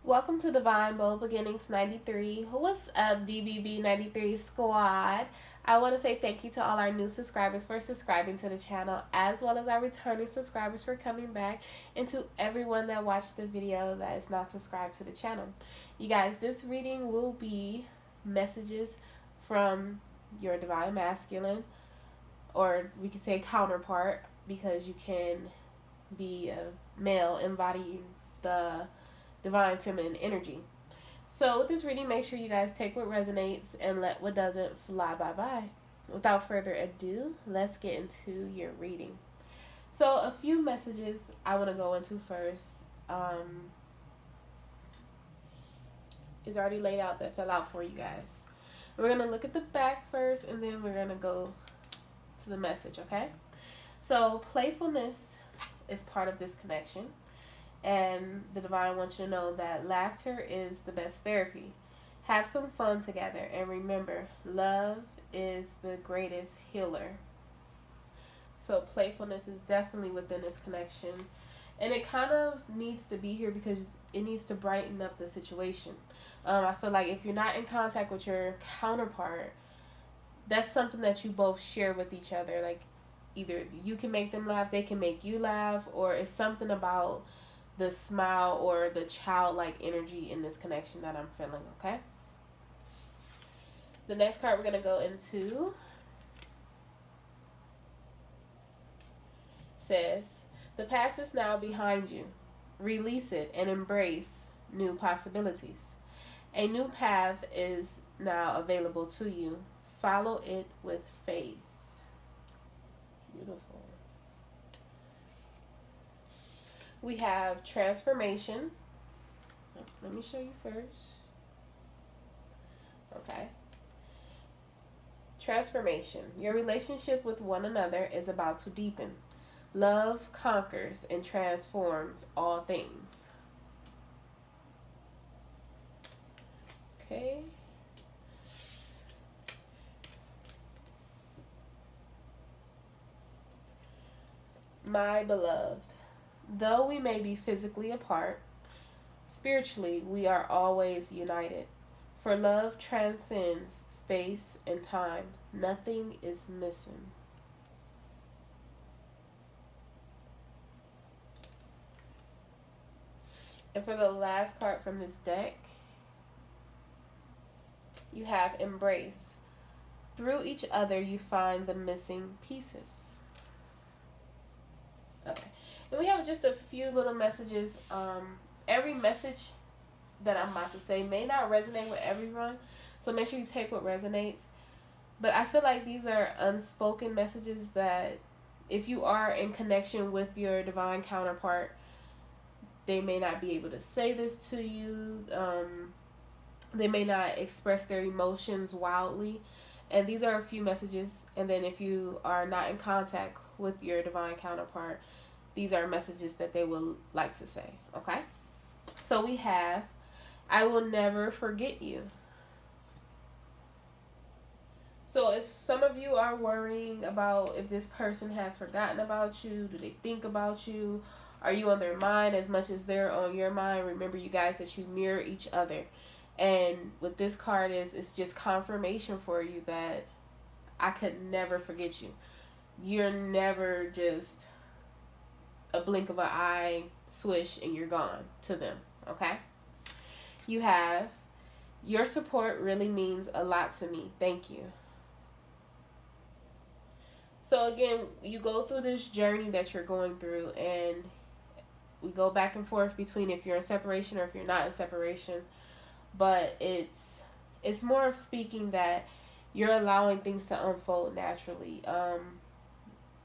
Welcome to Divine Bold Beginnings 93. What's up, DBB 93 squad? I want to say thank you to all our new subscribers for subscribing to the channel, as well as our returning subscribers for coming back, and to everyone that watched the video that is not subscribed to the channel. You guys, this reading will be messages from your Divine Masculine, or we could say counterpart, because you can be a male embodying the divine feminine energy. So with this reading, make sure you guys take what resonates and let what doesn't fly bye. Without further ado, let's get into your reading. So a few messages I want to go into first. Is already laid out that fell out for you guys. We're going to look at the back first, and then we're going to go to the message, okay? So playfulness is part of this connection. And the divine wants you to know that laughter is the best therapy. Have some fun together, and remember, love is the greatest healer. So playfulness is definitely within this connection, and it kind of needs to be here because it needs to brighten up the situation. I feel like if you're not in contact with your counterpart, that's something that you both share with each other. Like either you can make them laugh, they can make you laugh, or it's something about the smile or the childlike energy in this connection that I'm feeling, okay? The next card we're going to go into says, the past is now behind you. Release it and embrace new possibilities. A new path is now available to you. Follow it with faith. Beautiful. We have transformation. Let me show you first. Okay. Transformation. Your relationship with one another is about to deepen. Love conquers and transforms all things. Okay. My beloved. Though we may be physically apart, spiritually we are always united. For love transcends space and time. Nothing is missing. And for the last card from this deck, you have embrace. Through each other you find the missing pieces. Okay. And we have just a few little messages. Every message that I'm about to say may not resonate with everyone, so make sure you take what resonates. But I feel like these are unspoken messages that if you are in connection with your divine counterpart, they may not be able to say this to you. They may not express their emotions wildly. And these are a few messages. And then if you are not in contact with your divine counterpart, these are messages that they will like to say, okay? So we have, I will never forget you. So if some of you are worrying about if this person has forgotten about you, do they think about you? Are you on their mind as much as they're on your mind? Remember, you guys, that you mirror each other. And what this card is, it's just confirmation for you that I could never forget you. You're never just a blink of an eye, swish, and you're gone to them, okay? You have, your support really means a lot to me. Thank you. So again, you go through this journey that you're going through, and we go back and forth between if you're in separation or if you're not in separation. But it's more of speaking that you're allowing things to unfold naturally.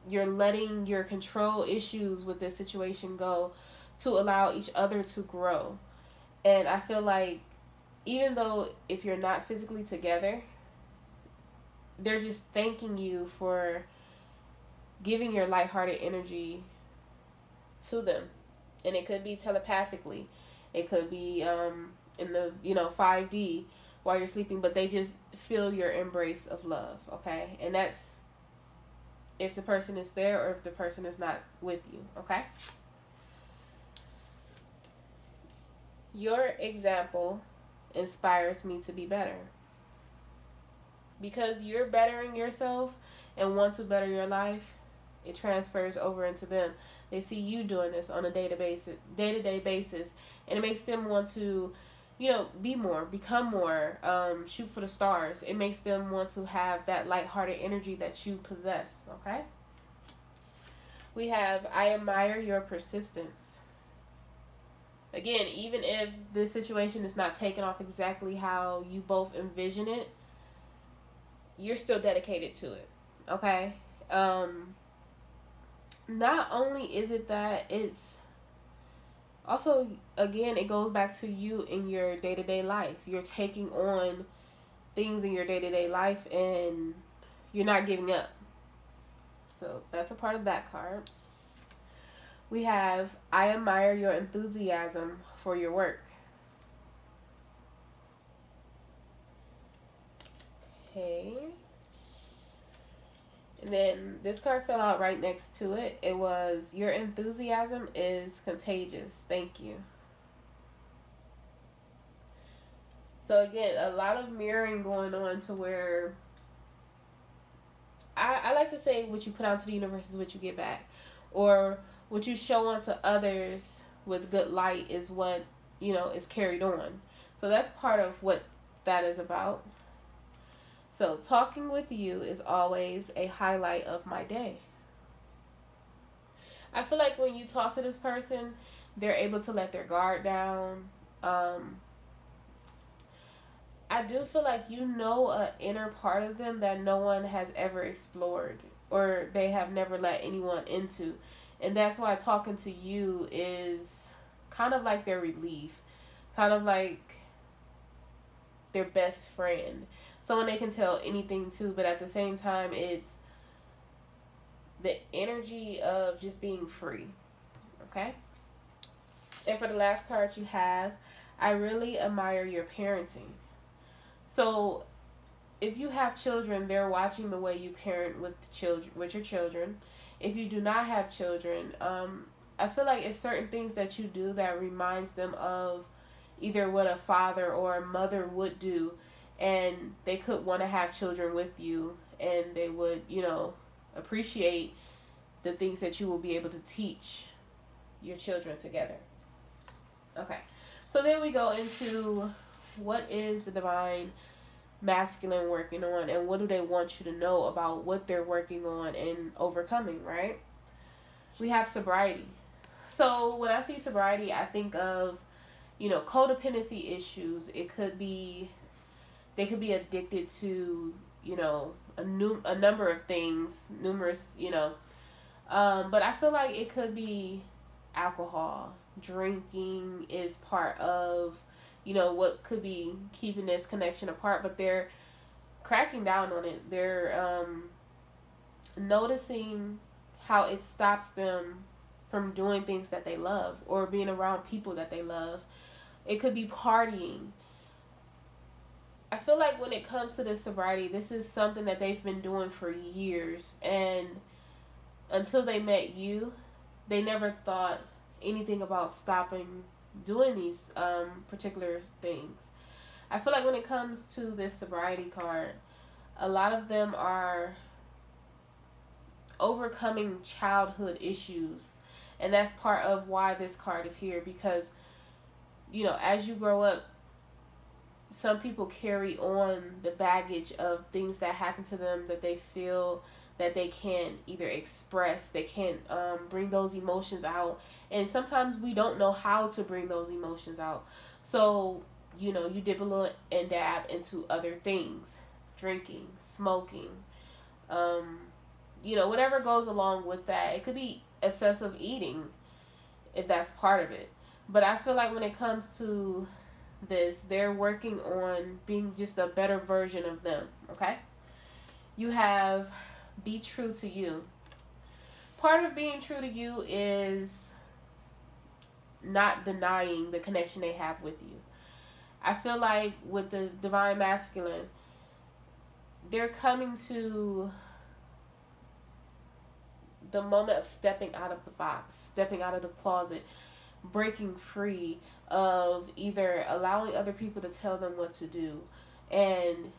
You're letting your control issues with this situation go to allow each other to grow. And I feel like even though if you're not physically together, they're just thanking you for giving your lighthearted energy to them. And it could be telepathically. It could be in the 5D while you're sleeping, but they just feel your embrace of love, okay? And that's if the person is there or if the person is not with you, okay? Your example inspires me to be better. Because you're bettering yourself and want to better your life, it transfers over into them. They see you doing this on a day-to-day basis, and it makes them want to, be more, become more, shoot for the stars. It makes them want to have that lighthearted energy that you possess. Okay. We have, I admire your persistence. Again, even if this situation is not taken off exactly how you both envision it, you're still dedicated to it. Okay. Not only is it that, it's also, again, it goes back to you in your day-to-day life. You're taking on things in your day-to-day life and you're not giving up. So that's a part of that card. We have, I admire your enthusiasm for your work. Okay. And then this card fell out right next to it. It was, your enthusiasm is contagious. Thank you. So again, a lot of mirroring going on to where I like to say what you put out to the universe is what you get back. Or what you show onto others with good light is what, is carried on. So that's part of what that is about. So talking with you is always a highlight of my day. I feel like when you talk to this person, they're able to let their guard down. I do feel like an inner part of them that no one has ever explored or they have never let anyone into. And that's why talking to you is kind of like their relief, kind of like their best friend. Someone they can tell anything to, but at the same time, it's the energy of just being free. Okay? And for the last card you have, I really admire your parenting. So, if you have children, they're watching the way you parent with your children. If you do not have children, I feel like it's certain things that you do that reminds them of either what a father or a mother would do, and they could want to have children with you, and they would, appreciate the things that you will be able to teach your children together. Okay, so then we go into what is the divine masculine working on, and what do they want you to know about what they're working on and overcoming, right? We have sobriety. So when I see sobriety, I think of, codependency issues. It could be, they could be addicted to, a number of things, numerous, but I feel like it could be alcohol. Drinking is part of, what could be keeping this connection apart, but they're cracking down on it. They're noticing how it stops them from doing things that they love or being around people that they love. It could be partying. I feel like when it comes to this sobriety, this is something that they've been doing for years, and until they met you, they never thought anything about stopping doing these particular things. I feel like when it comes to this sobriety card, a lot of them are overcoming childhood issues, and that's part of why this card is here, because as you grow up, some people carry on the baggage of things that happen to them that they feel that they can't either express, they can't bring those emotions out, and sometimes we don't know how to bring those emotions out. So you dip a little and dab into other things, drinking, smoking, whatever goes along with that. It could be excessive eating if that's part of it. But I feel like when it comes to this, they're working on being just a better version of them. Okay? You have, be true to you. Part of being true to you is not denying the connection they have with you. I feel like with the divine masculine, they're coming to the moment of stepping out of the box, stepping out of the closet, breaking free of either allowing other people to tell them what to do and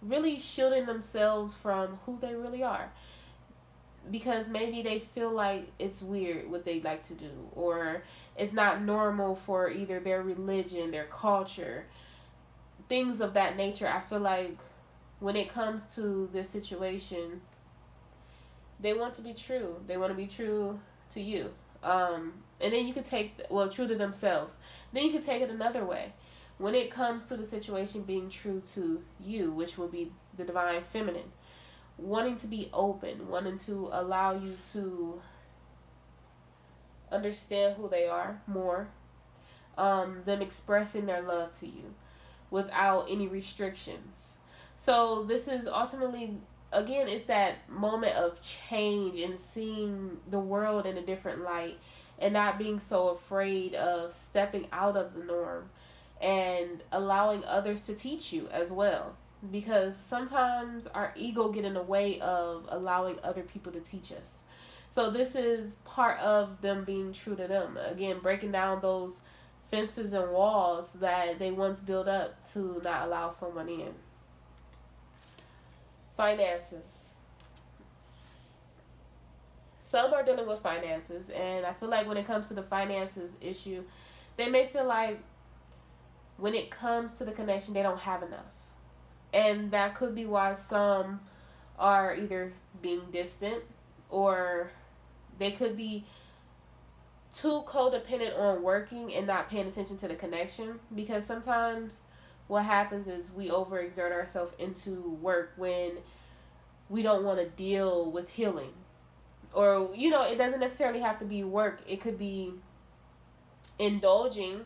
really shielding themselves from who they really are, because maybe they feel like it's weird what they like to do, or it's not normal for either their religion, their culture, things of that nature. I feel like when it comes to this situation, they want to be true. They want to be true to you. And then you could take, well, true to themselves. Then you could take it another way. When it comes to the situation being true to you, which will be the divine feminine, wanting to be open, wanting to allow you to understand who they are more, them expressing their love to you without any restrictions. So this is ultimately, again, it's that moment of change and seeing the world in a different light and not being so afraid of stepping out of the norm and allowing others to teach you as well, because sometimes our ego get in the way of allowing other people to teach us. So this is part of them being true to them, again, breaking down those fences and walls that they once built up to not allow someone in. Finances. Some are dealing with finances, and I feel like when it comes to the finances issue, they may feel like when it comes to the connection, they don't have enough. And that could be why some are either being distant, or they could be too codependent on working and not paying attention to the connection. Because sometimes what happens is we overexert ourselves into work when we don't want to deal with healing. Or, you know, it doesn't necessarily have to be work. It could be indulging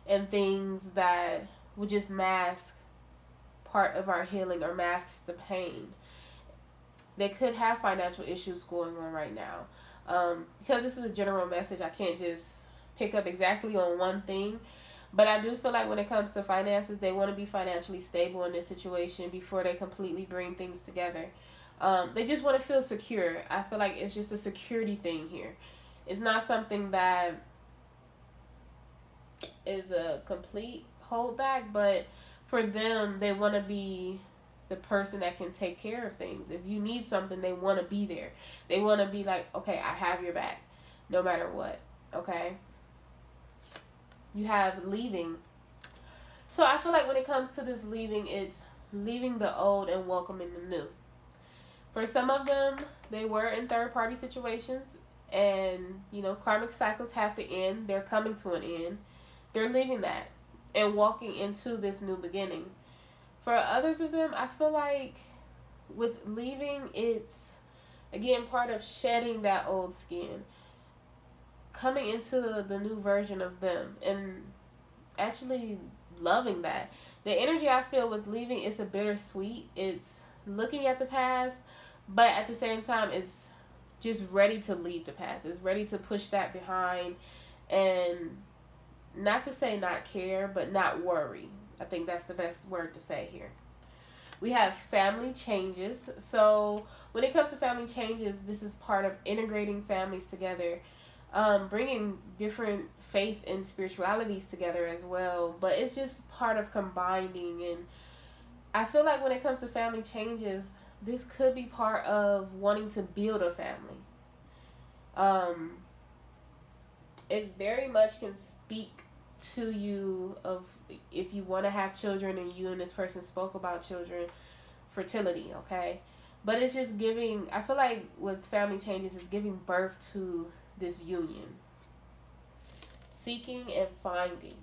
in things that would just mask part of our healing or masks the pain. They could have financial issues going on right now. Because this is a general message, I can't just pick up exactly on one thing. But I do feel like when it comes to finances, they want to be financially stable in this situation before they completely bring things together. They just want to feel secure. I feel like it's just a security thing here. It's not something that is a complete holdback, but for them, they want to be the person that can take care of things. If you need something, they want to be there. They want to be like, okay, I have your back, no matter what, okay? You have leaving. So I feel like when it comes to this leaving, it's leaving the old and welcoming the new. For some of them, they were in third-party situations, and, you know, karmic cycles have to end. They're coming to an end. They're leaving that and walking into this new beginning. For others of them, I feel like with leaving, it's, again, part of shedding that old skin, coming into the new version of them, and actually loving that. The energy I feel with leaving is a bittersweet. It's looking at the past, but at the same time, it's just ready to leave the past. It's ready to push that behind, and not to say not care, but not worry. I think that's the best word to say here. We have family changes. So when it comes to family changes, this is part of integrating families together, bringing different faith and spiritualities together as well. But it's just part of combining. And I feel like when it comes to family changes, this could be part of wanting to build a family. It very much can speak to you of if you want to have children and you and this person spoke about children, fertility, okay? But it's just giving, I feel like with family changes, it's giving birth to this union. Seeking and finding.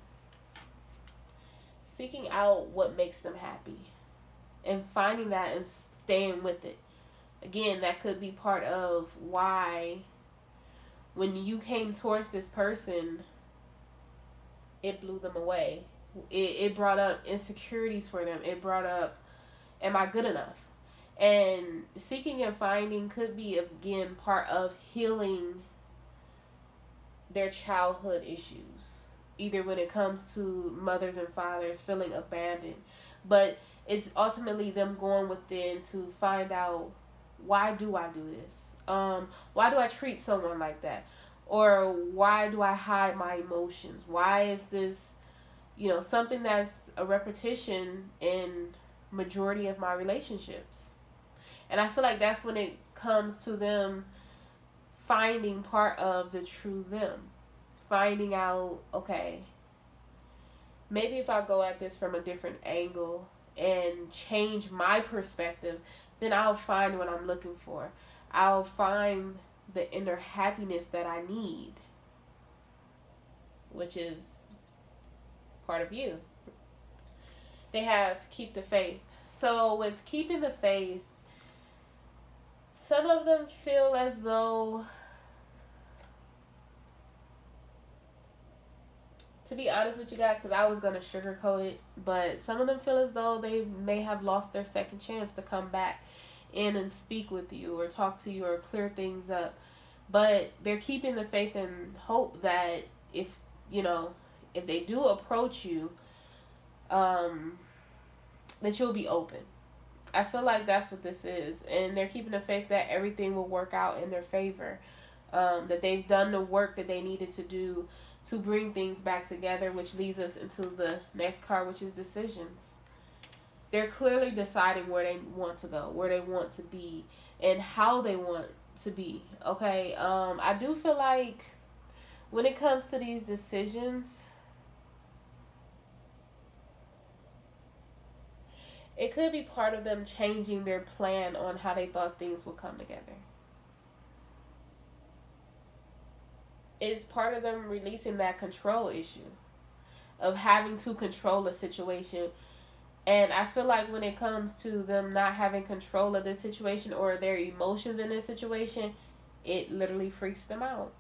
Seeking out what makes them happy and finding that and staying with it. Again, that could be part of why when you came towards this person, it blew them away. It brought up insecurities for them. It brought up, am I good enough? And seeking and finding could be, again, part of healing their childhood issues. Either when it comes to mothers and fathers feeling abandoned. But it's ultimately them going within to find out, why do I do this? Why do I treat someone like that? Or why do I hide my emotions? Why is this, something that's a repetition in majority of my relationships? And I feel like that's when it comes to them finding part of the true them. Finding out, okay, maybe if I go at this from a different angle and change my perspective, then I'll find what I'm looking for. I'll find the inner happiness that I need, which is part of you. They have keep the faith. So with keeping the faith, some of them feel as though, to be honest with you guys, because I was going to sugarcoat it, but some of them feel as though they may have lost their second chance to come back in and speak with you or talk to you or clear things up. But they're keeping the faith and hope that if they do approach you, that you'll be open. I feel like that's what this is. And they're keeping the faith that everything will work out in their favor. That they've done the work that they needed to do to bring things back together, which leads us into the next card, which is decisions. They're clearly deciding where they want to go, where they want to be, and how they want to be. Okay, I do feel like when it comes to these decisions, it could be part of them changing their plan on how they thought things would come together. It's part of them releasing that control issue of having to control a situation. And I feel like when it comes to them not having control of this situation or their emotions in this situation, it literally freaks them out.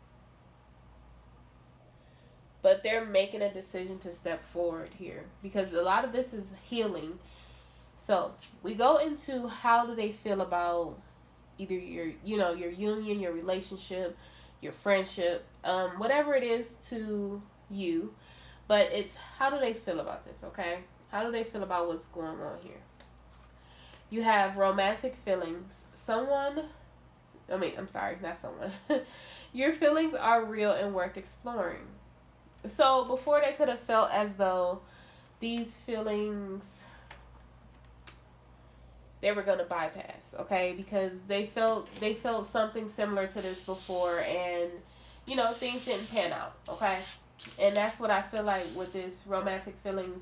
But they're making a decision to step forward here because a lot of this is healing. So we go into how do they feel about either your union, your relationship, your friendship, whatever it is to you, but it's how do they feel about this, okay? How do they feel about what's going on here? You have romantic feelings. Your feelings are real and worth exploring. So before they could have felt as though these feelings they were gonna bypass, okay? Because they felt something similar to this before, and things didn't pan out, okay? And that's what I feel like with this romantic feelings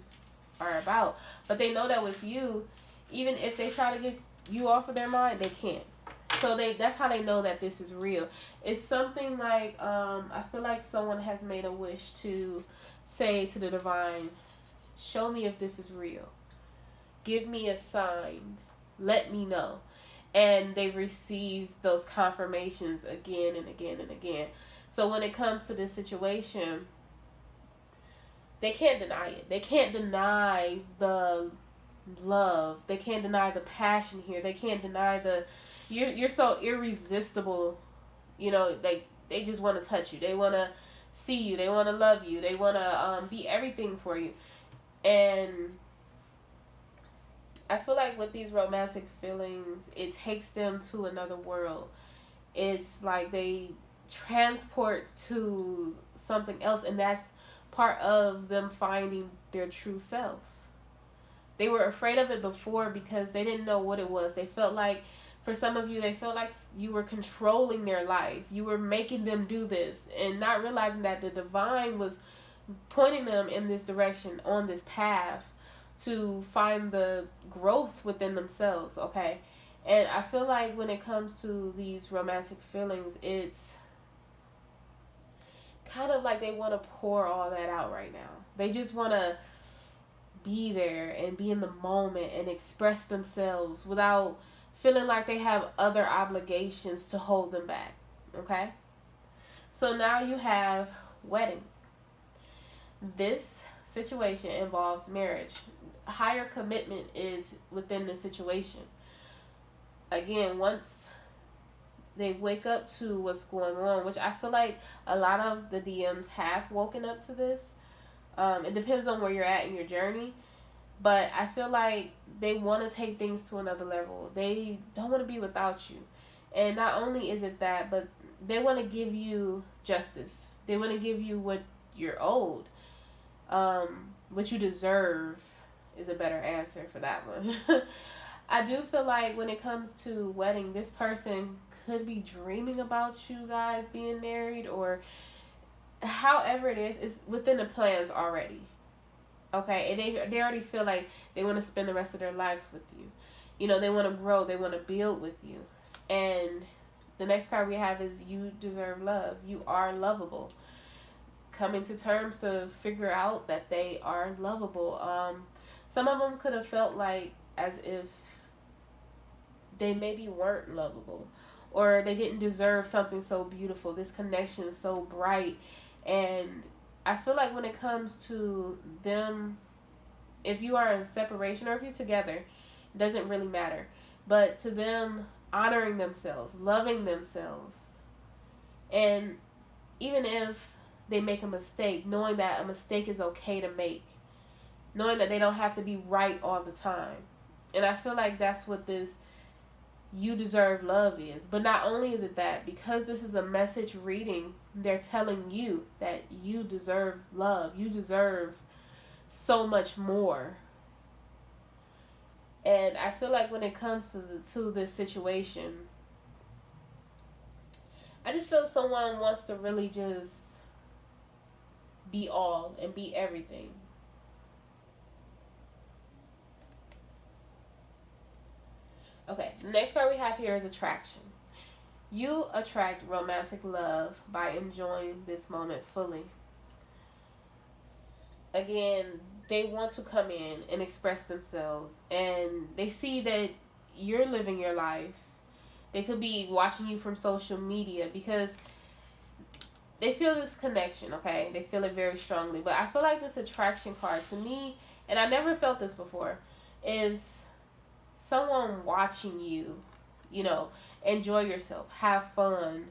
are about. But they know that with you, even if they try to get you off of their mind, they can't. So that's how they know that this is real. It's something like I feel like someone has made a wish to say to the divine, show me if this is real. Give me a sign. Let me know. And they've received those confirmations again and again and again. So when it comes to this situation, they can't deny it. They can't deny the love. They can't deny the passion here. They can't deny you're so irresistible. They just want to touch you. They want to see you. They want to love you. They want to be everything for you. And I feel like with these romantic feelings, it takes them to another world. It's like they transport to something else, and that's part of them finding their true selves. They were afraid of it before because they didn't know what it was. They felt like, for some of you, they felt like you were controlling their life. You were making them do this and not realizing that the divine was pointing them in this direction, on this path, to find the growth within themselves, okay? And I feel like when it comes to these romantic feelings, it's kind of like they want to pour all that out right now. They just want to be there and be in the moment and express themselves without feeling like they have other obligations to hold them back, okay? So now you have wedding. This situation involves marriage. Higher commitment is within the situation. Again, once they wake up to what's going on, which I feel like a lot of the DMs have woken up to this. It depends on where you're at in your journey, but I feel like they want to take things to another level. They don't want to be without you. And not only is it that, but they want to give you justice. They want to give you what you're owed. What you deserve is a better answer for that one. I do feel like when it comes to wedding, this person could be dreaming about you guys being married, or however it is, it's within the plans already. Okay, and they already feel like they want to spend the rest of their lives with you. You know, they want to grow, they want to build with you. And the next card we have is you deserve love. You are lovable. Coming to terms to figure out that they are lovable. Some of them could have felt like as if they maybe weren't lovable, or they didn't deserve something so beautiful. This connection is so bright, and I feel like when it comes to them, if you are in separation or if you're together, it doesn't really matter. But to them, honoring themselves, loving themselves, and even if they make a mistake, knowing that a mistake is okay to make, knowing that they don't have to be right all the time. And I feel like that's what this you deserve love is. But not only is it that, because this is a message reading, they're telling you that you deserve love. You deserve so much more. And I feel like when it comes to this situation, I just feel someone wants to really just be all and be everything. Okay, the next card we have here is attraction. You attract romantic love by enjoying this moment fully. Again, they want to come in and express themselves, and they see that you're living your life. They could be watching you from social media because they feel this connection, okay? They feel it very strongly. But I feel like this attraction card, to me, and I never felt this before, is someone watching you, you know, enjoy yourself, have fun,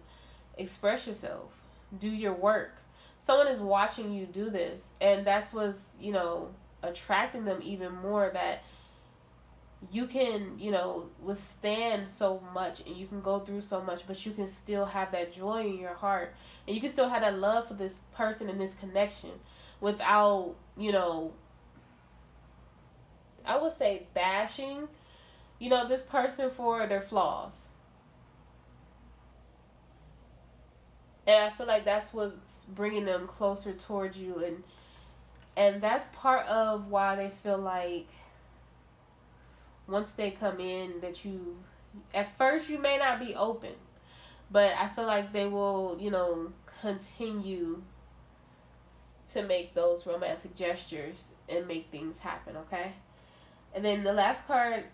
express yourself, do your work. Someone is watching you do this, and that's what's, you know, attracting them even more, that you can, you know, withstand so much and you can go through so much, but you can still have that joy in your heart, and you can still have that love for this person and this connection without, you know, I would say bashing, you know, this person for their flaws. And I feel like that's what's bringing them closer towards you, and that's part of why they feel like once they come in that you, at first you may not be open, but I feel like they will, you know, continue to make those romantic gestures and make things happen, okay? And then the last card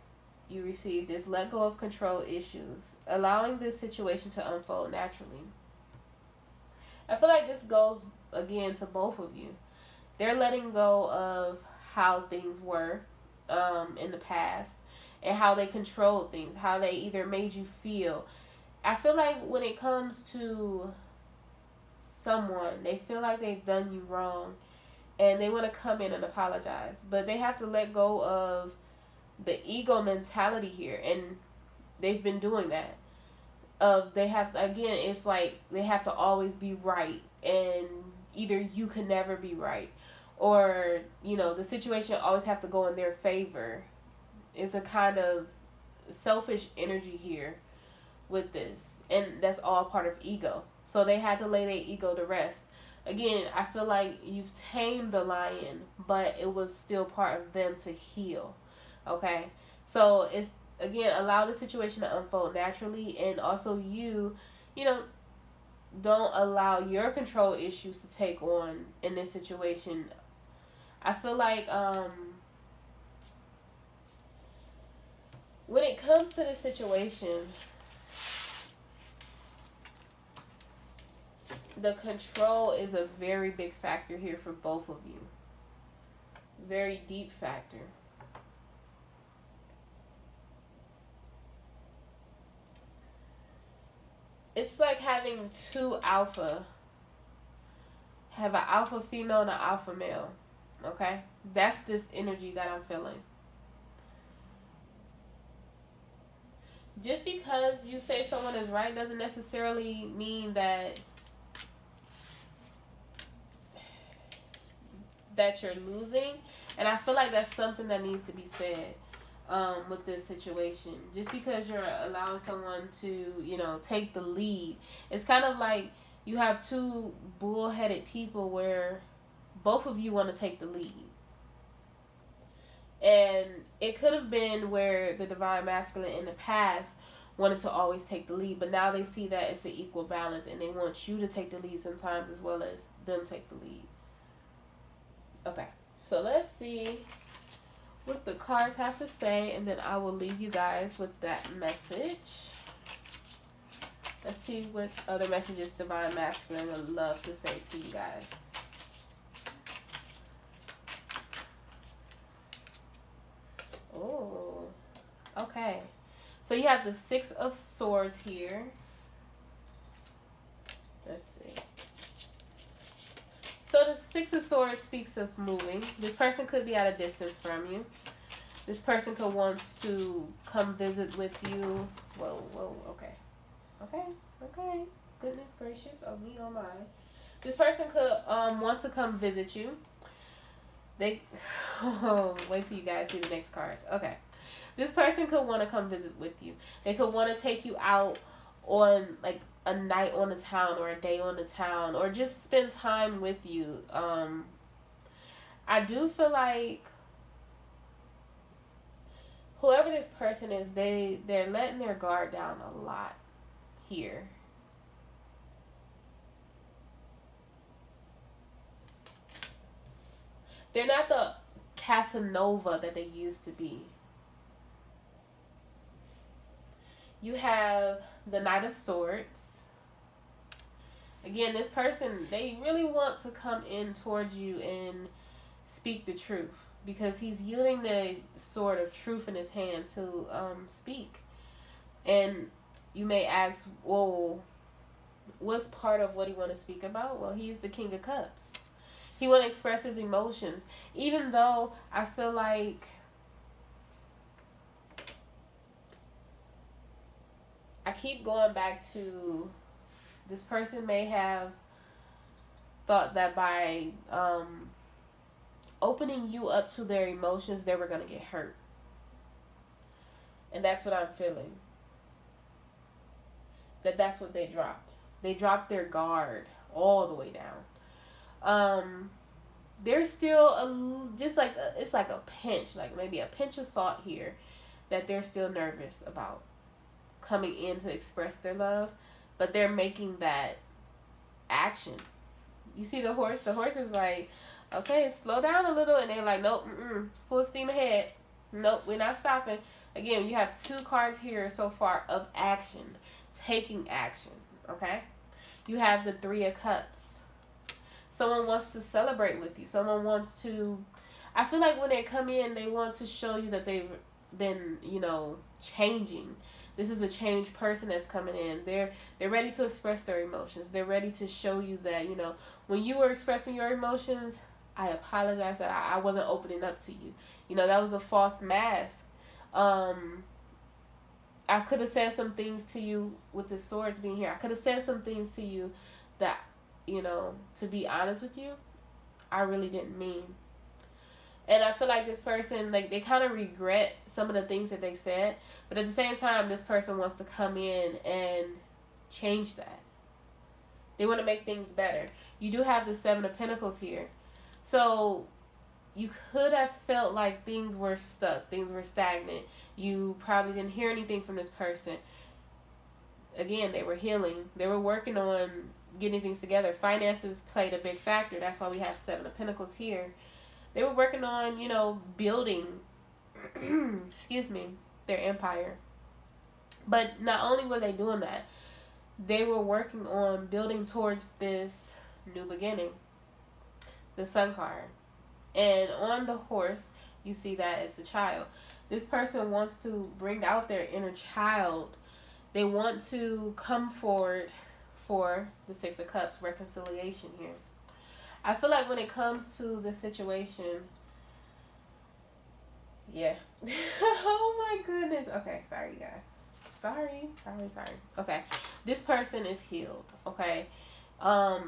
you received is let go of control issues, allowing this situation to unfold naturally. I feel like this goes again to both of you. They're letting go of how things were in the past and how they controlled things, how they either made you feel. I feel like when it comes to someone, they feel like they've done you wrong and they want to come in and apologize, but they have to let go of the ego mentality here, and they've been doing that. They have, again, it's like they have to always be right, and either you can never be right, or, you know, the situation always have to go in their favor. It's a kind of selfish energy here with this, and that's all part of ego. So they had to lay their ego to rest. Again, I feel like you've tamed the lion, but it was still part of them to heal. Okay, so it's, again, allow the situation to unfold naturally, and also you know, don't allow your control issues to take on in this situation. I feel like when it comes to the situation, the control is a very big factor here for both of you. Very deep factor. It's like having two alpha. Have an alpha female and an alpha male. Okay? That's this energy that I'm feeling. just because you say someone is right doesn't necessarily mean that you're losing. And I feel like that's something that needs to be said with this situation. Just because you're allowing someone to, you know, take the lead, it's kind of like you have two bullheaded people where both of you want to take the lead. And it could have been where the divine masculine in the past wanted to always take the lead, but now they see that it's an equal balance and they want you to take the lead sometimes as well as them take the lead. Okay, so let's see what the cards have to say, and then I will leave you guys with that message. Let's see what other messages divine masculine would love to say to you guys. Oh, okay. So you have the Six of Swords here. Let's see. So the Six of Swords speaks of moving. This person could be at a distance from you. This person could want to come visit with you. Whoa, okay. Okay. Goodness gracious, oh me, oh my. This person could want to come visit you. Wait till you guys see the next cards. Okay. This person could want to come visit with you. They could want to take you out on like a night on the town or a day on the town or just spend time with you. I do feel like whoever this person is, they're letting their guard down a lot here. They're not the Casanova that they used to be. You have the Knight of Swords. Again, this person, they really want to come in towards you and speak the truth because he's using the sword of truth in his hand to speak. And you may ask, well, what's part of what he want to speak about? Well, he's the King of Cups. He want to express his emotions. Even though I feel like I keep going back to this person may have thought that by opening you up to their emotions, they were going to get hurt. And that's what I'm feeling. That's what they dropped. They dropped their guard all the way down. There's still it's like a pinch, like maybe a pinch of salt here that they're still nervous about coming in to express their love, but they're making that action. You see the horse? The horse is like, okay, slow down a little, and they're like, nope, full steam ahead. Nope, we're not stopping. Again, you have two cards here so far of action, taking action, okay? You have the Three of Cups. Someone wants to celebrate with you. Someone wants to, I feel like when they come in, they want to show you that they've been, changing. This is a changed person that's coming in. They're ready to express their emotions. They're ready to show you that, when you were expressing your emotions, I apologize that I wasn't opening up to you. That was a false mask. I could have said some things to you with the swords being here. I could have said some things to you that, to be honest with you, I really didn't mean. And I feel like this person, they kind of regret some of the things that they said. But at the same time, this person wants to come in and change that. They want to make things better. You do have the Seven of Pentacles here. So you could have felt like things were stuck. Things were stagnant. You probably didn't hear anything from this person. Again, they were healing. They were working on getting things together. Finances played a big factor. That's why we have Seven of Pentacles here. They were working on, building, their empire. But not only were they doing that, they were working on building towards this new beginning, the Sun card. And on the horse, you see that it's a child. This person wants to bring out their inner child. They want to come forward for the Six of Cups, reconciliation here. I feel like when it comes to the situation, yeah. Oh my goodness. Okay, sorry you guys. Sorry. Okay. This person is healed, okay?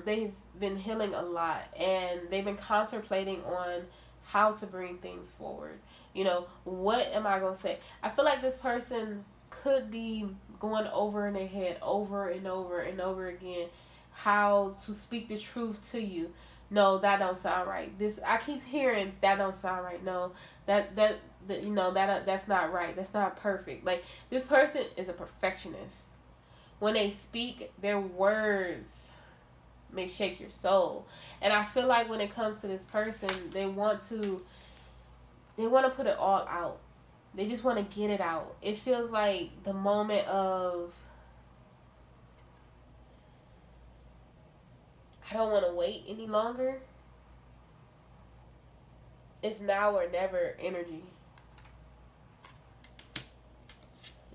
They've been healing a lot, and they've been contemplating on how to bring things forward. You know, what am I going to say? I feel like this person could be going over in their head over and over and over again how to speak the truth to you. No, that don't sound right. This I keep hearing that don't sound right. No, that you know that's not right. That's not perfect. Like, this person is a perfectionist. When they speak, their words may shake your soul. And I feel like when it comes to this person, they want to put it all out. They just want to get it out. It feels like the moment of, I don't want to wait any longer. It's now or never energy.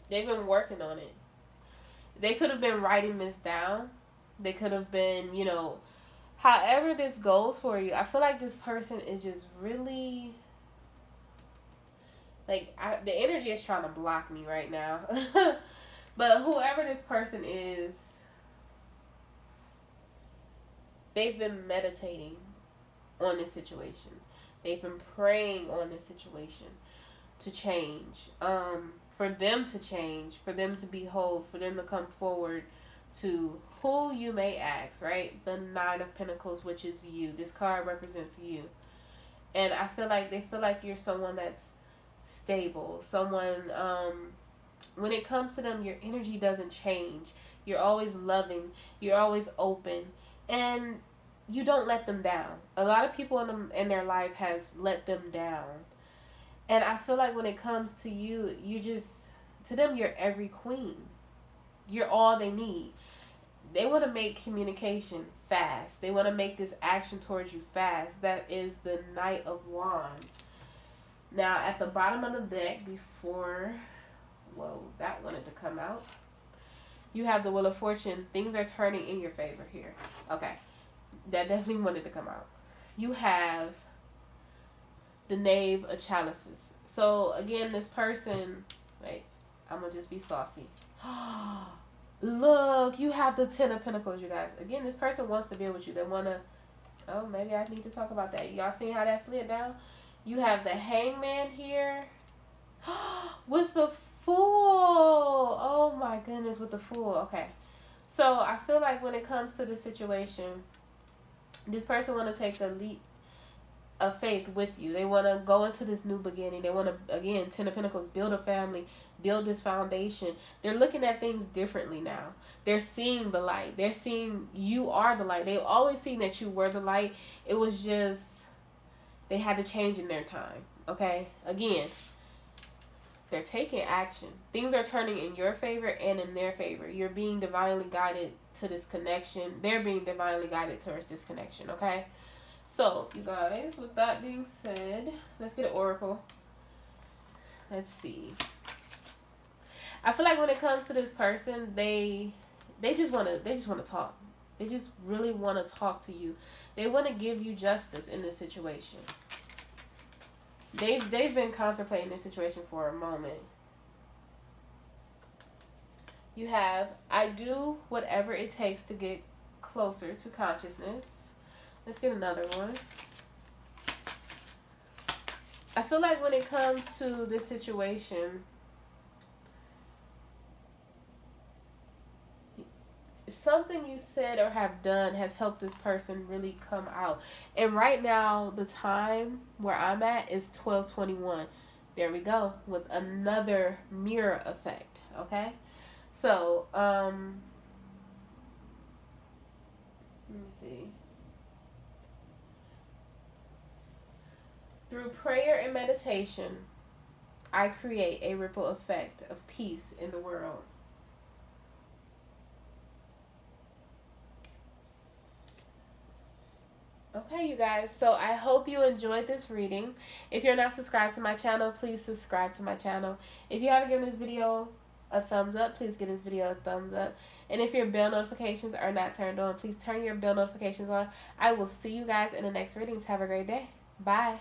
They've been working on it. They could have been writing this down. They could have been, you know, however this goes for you. I feel like this person is just really, like, the energy is trying to block me right now. But whoever this person is, they've been meditating on this situation. They've been praying on this situation to change. For them to change, for them to be whole, for them to come forward to who you may ask, right? The Nine of Pentacles, which is you. This card represents you. And I feel like they feel like you're someone that's stable. Someone, when it comes to them, your energy doesn't change. You're always loving. You're always open. And you don't let them down. A lot of people in their life has let them down. And I feel like when it comes to you, to them, you're every queen. You're all they need. They want to make communication fast. They want to make this action towards you fast. That is the Knight of Wands. Now, at the bottom of the deck, before, whoa, that wanted to come out. You have the Wheel of Fortune. Things are turning in your favor here. Okay. That definitely wanted to come out. You have the Knave of Chalices. So, again, this person, wait, I'm going to just be saucy. Look, you have the Ten of Pentacles, you guys. Again, this person wants to be with you. They want to, oh, maybe I need to talk about that. Y'all seen how that slid down? You have the Hangman here with the Fool. Oh, my goodness, with the Fool. Okay. So, I feel like when it comes to the situation, this person want to take a leap of faith with you. They want to go into this new beginning. They want to, again, Ten of Pentacles, build a family, build this foundation. They're looking at things differently now. They're seeing the light. They're seeing you are the light. They've always seen that you were the light. It was just, they had to change in their time. Okay? Again, they're taking action. Things are turning in your favor and in their favor. You're being divinely guided to this connection. They're being divinely guided towards this connection. Okay? So, you guys, with that being said, let's get an oracle. Let's see. I feel like when it comes to this person, they just want to talk. They just really want to talk to you. They want to give you justice in this situation. They've been contemplating this situation for a moment. You have, I do whatever it takes to get closer to consciousness. Let's get another one. I feel like when it comes to this situation, something you said or have done has helped this person really come out. And right now, the time where I'm at is 12:21. There we go, with another mirror effect. Okay, so let me see. Through prayer and meditation, I create a ripple effect of peace in the world. Okay, you guys, so I hope you enjoyed this reading. If you're not subscribed to my channel, please subscribe to my channel. If you haven't given this video a thumbs up, please give this video a thumbs up. And if your bell notifications are not turned on, please turn your bell notifications on. I will see you guys in the next readings. Have a great day. Bye.